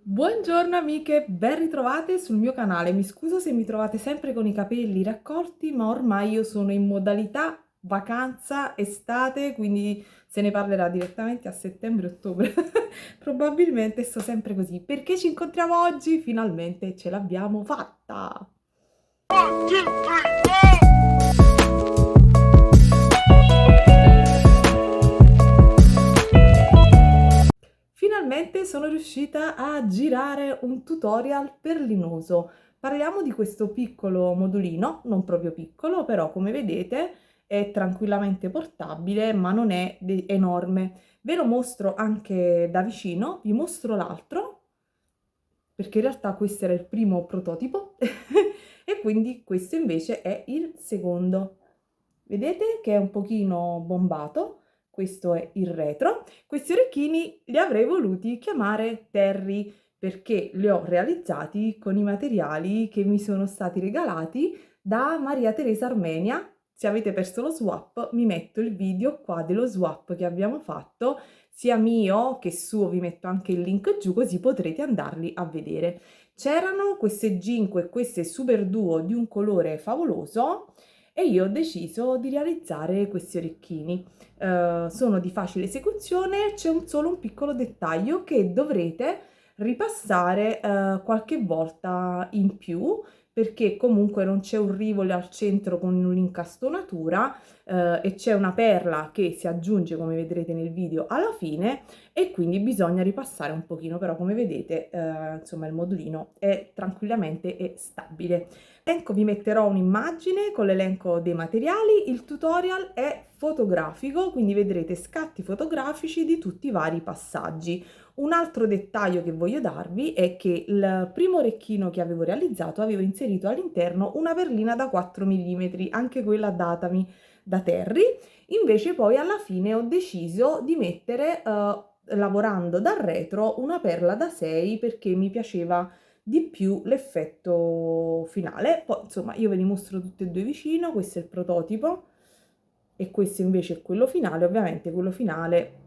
Buongiorno amiche, ben ritrovate sul mio canale. Mi scuso se mi trovate sempre con i capelli raccolti, ma ormai io sono in modalità vacanza estate, quindi se ne parlerà direttamente a settembre-ottobre. Probabilmente sto sempre così. Perché ci incontriamo oggi? Finalmente ce l'abbiamo fatta! Finalmente sono riuscita a girare un tutorial per Linoso. Parliamo di questo piccolo modulino, non proprio piccolo, però come vedete è tranquillamente portabile, ma non è enorme. Ve lo mostro anche da vicino, vi mostro l'altro, perché in realtà questo era il primo prototipo e quindi questo invece è il secondo. Vedete che è un pochino bombato, questo è il retro. Questi orecchini li avrei voluti chiamare Terry perché li ho realizzati con i materiali che mi sono stati regalati da Maria Teresa Armenia. Se avete perso lo swap, mi metto il video qua dello swap che abbiamo fatto, sia mio che suo, vi metto anche il link giù così potrete andarli a vedere. C'erano queste Ginko e queste Super Duo di un colore favoloso e io ho deciso di realizzare questi orecchini. Sono di facile esecuzione, c'è solo un piccolo dettaglio che dovrete ripassare qualche volta in più perché comunque non c'è un rivolo al centro con un'incastonatura e c'è una perla che si aggiunge come vedrete nel video alla fine e quindi bisogna ripassare un pochino, però come vedete insomma il modulino è tranquillamente e stabile. Ecco, vi metterò un'immagine con l'elenco dei materiali. Il tutorial è fotografico, quindi vedrete scatti fotografici di tutti i vari passaggi. Un altro dettaglio che voglio darvi è che il primo orecchino che avevo realizzato avevo inserito all'interno una perlina da 4 mm, anche quella datami da Terry. Invece poi alla fine ho deciso di mettere, lavorando dal retro, una perla da 6 perché mi piaceva di più l'effetto finale. Poi insomma io ve li mostro tutti e due vicino, questo è il prototipo e questo invece è quello finale. Ovviamente quello finale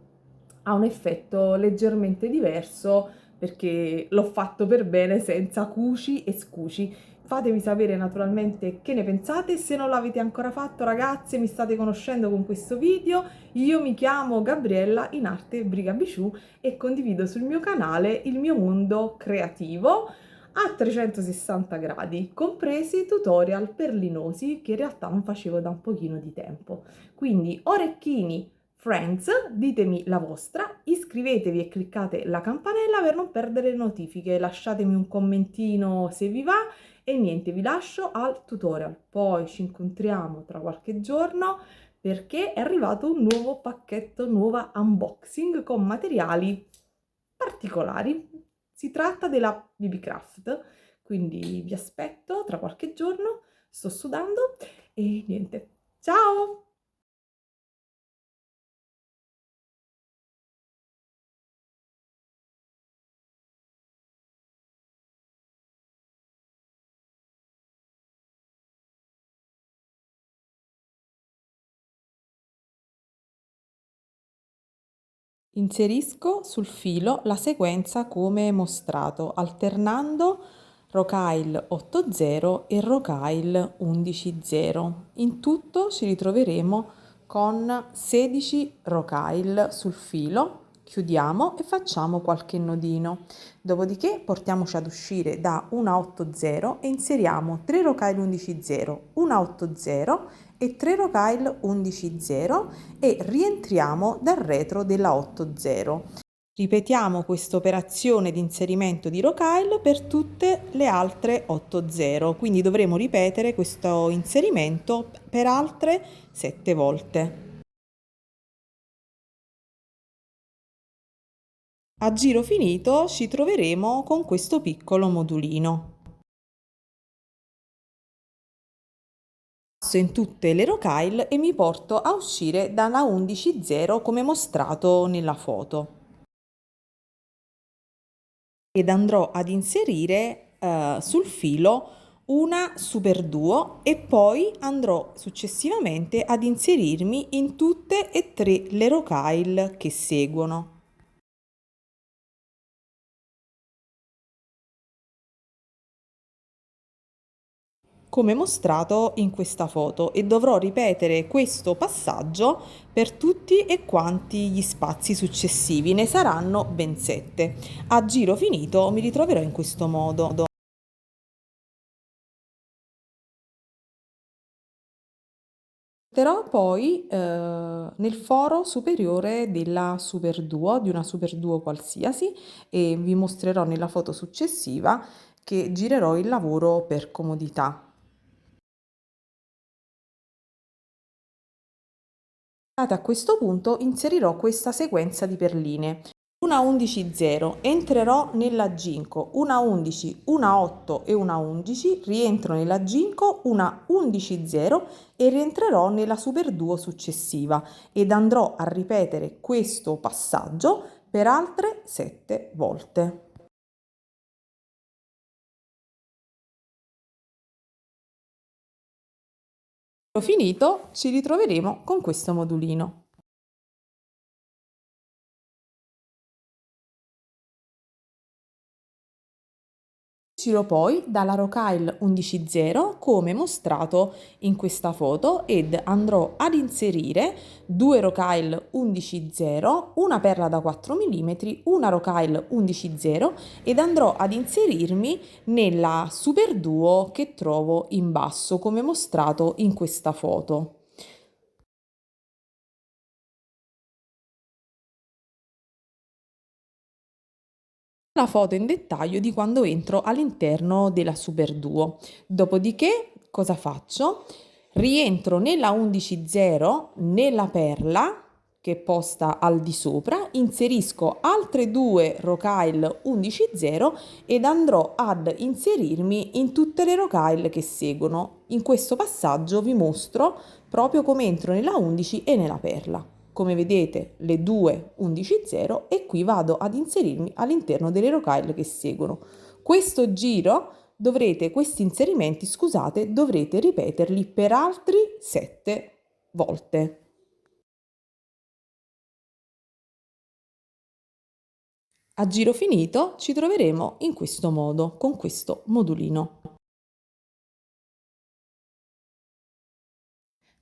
ha un effetto leggermente diverso perché l'ho fatto per bene senza cuci e scuci. Fatemi sapere naturalmente che ne pensate, se non l'avete ancora fatto ragazze, mi state conoscendo con questo video, io mi chiamo Gabriella, in arte Brigabiciù, e condivido sul mio canale il mio mondo creativo a 360 gradi, compresi tutorial perlinosi che in realtà non facevo da un pochino di tempo. Quindi orecchini Friends, ditemi la vostra, iscrivetevi e cliccate la campanella per non perdere le notifiche, lasciatemi un commentino se vi va e niente, vi lascio al tutorial. Poi ci incontriamo tra qualche giorno perché è arrivato un nuovo pacchetto, nuova unboxing con materiali particolari. Si tratta della BB Craft, quindi vi aspetto tra qualche giorno, sto sudando e niente. Ciao! Inserisco sul filo la sequenza come mostrato, alternando Rocaille 8.0 e Rocaille 11.0. In tutto ci ritroveremo con 16 Rocaille sul filo. Chiudiamo e facciamo qualche nodino. Dopodiché portiamoci ad uscire da una 8.0 e inseriamo 3 Rocaille 11.0, una 8.0 e 3 Rocaille 11.0 e rientriamo dal retro della 8.0. Ripetiamo questa operazione di inserimento di Rocaille per tutte le altre 8.0, quindi dovremo ripetere questo inserimento per altre 7 volte. A giro finito ci troveremo con questo piccolo modulino. Passo in tutte le Rocaille e mi porto a uscire dalla 11.0 come mostrato nella foto. Ed andrò ad inserire sul filo una Super Duo e poi andrò successivamente ad inserirmi in tutte e tre le Rocaille che seguono. come mostrato in questa foto, e dovrò ripetere questo passaggio per tutti e quanti gli spazi successivi. Ne saranno ben 7. A giro finito mi ritroverò in questo modo. Metterò poi nel foro superiore della Super Duo, di una Super Duo qualsiasi, e vi mostrerò nella foto successiva che girerò il lavoro per comodità. A questo punto inserirò questa sequenza di perline. Una 11 0, entrerò nella Ginko, una 11, una 8 e una 11, rientro nella Ginko, una 11 0 e rientrerò nella Super Duo successiva ed andrò a ripetere questo passaggio per altre 7 volte. Finito, ci ritroveremo con questo modulino. Giro poi dalla Rokyle 11.0 come mostrato in questa foto ed andrò ad inserire due Rokyle 11.0, una perla da 4 mm, una Rokyle 11.0 ed andrò ad inserirmi nella Super Duo che trovo in basso come mostrato in questa foto. La foto in dettaglio di quando entro all'interno della Super Duo. Dopodiché cosa faccio? Rientro nella 11.0 nella perla che è posta al di sopra, inserisco altre due Rokyle 11.0 ed andrò ad inserirmi in tutte le Rokyle che seguono. In questo passaggio vi mostro proprio come entro nella 11 e nella perla. Come vedete le due 11.0 e qui vado ad inserirmi all'interno delle Rokyle che seguono. Questo giro questi inserimenti, scusate, dovrete ripeterli per altri 7 volte. A giro finito ci troveremo in questo modo, con questo modulino.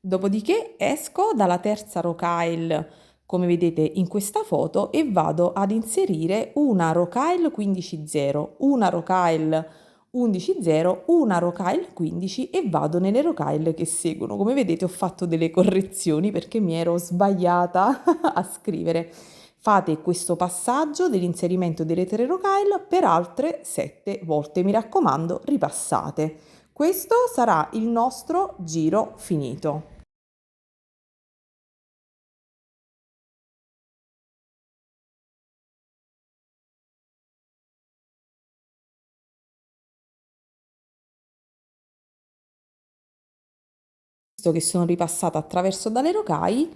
Dopodiché esco dalla terza Rokyle, come vedete in questa foto, e vado ad inserire una Rokyle 15.0, una Rokyle 11.0, una Rokyle 15 e vado nelle Rokyle che seguono. Come vedete ho fatto delle correzioni perché mi ero sbagliata a scrivere. Fate questo passaggio dell'inserimento delle tre Rokyle per altre 7 volte. Mi raccomando, ripassate. Questo sarà il nostro giro finito. Visto che sono ripassata attraverso dalle rocaie,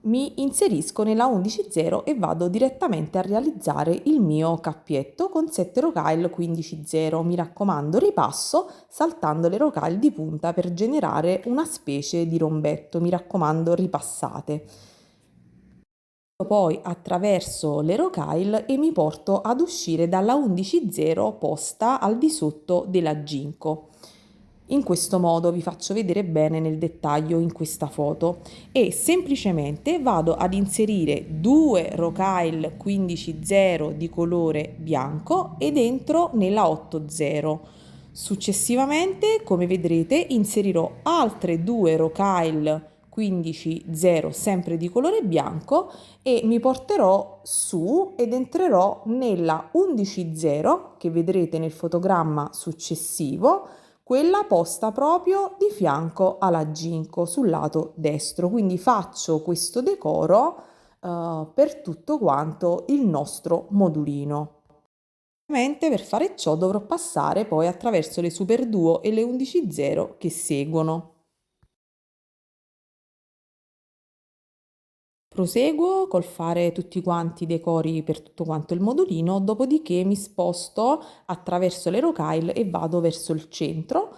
mi inserisco nella 11.0 e vado direttamente a realizzare il mio cappietto con 7 rocaille 15.0. Mi raccomando, ripasso saltando le rocaille di punta per generare una specie di rombetto. Mi raccomando, ripassate. Poi attraverso le rocaille e mi porto ad uscire dalla 11.0 posta al di sotto della Ginko. In questo modo vi faccio vedere bene nel dettaglio in questa foto e semplicemente vado ad inserire due rocaille 15.0 di colore bianco ed entro nella 8.0. Successivamente, come vedrete, inserirò altre due rocaille 15.0 sempre di colore bianco e mi porterò su ed entrerò nella 11.0 che vedrete nel fotogramma successivo, quella posta proprio di fianco alla Ginko sul lato destro. Quindi faccio questo decoro per tutto quanto il nostro modulino. Ovviamente per fare ciò dovrò passare poi attraverso le Super Duo e le 11.0 che seguono. Proseguo col fare tutti quanti i decori per tutto quanto il modulino, dopodiché mi sposto attraverso le rocaille e vado verso il centro,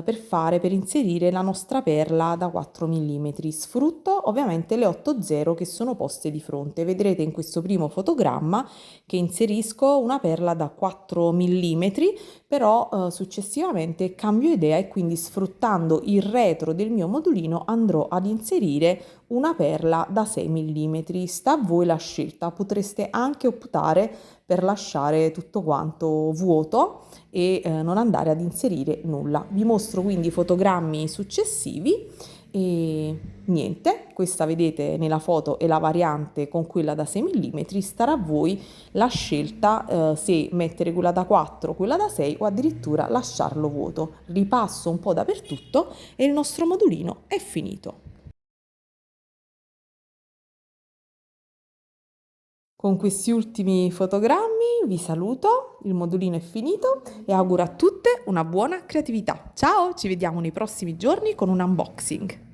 per inserire la nostra perla da 4 mm. Sfrutto ovviamente le 8 0 che sono poste di fronte. Vedrete in questo primo fotogramma che inserisco una perla da 4 mm, però successivamente cambio idea e quindi sfruttando il retro del mio modulino andrò ad inserire una perla da 6 mm. Sta a voi la scelta, potreste anche optare per lasciare tutto quanto vuoto e non andare ad inserire nulla. Vi mostro quindi i fotogrammi successivi e niente, questa vedete nella foto è la variante con quella da 6 mm, starà a voi la scelta se mettere quella da 4, quella da 6 o addirittura lasciarlo vuoto. Ripasso un po' dappertutto e il nostro modulino è finito. Con questi ultimi fotogrammi vi saluto, il modulino è finito e auguro a tutte una buona creatività. Ciao, ci vediamo nei prossimi giorni con un unboxing.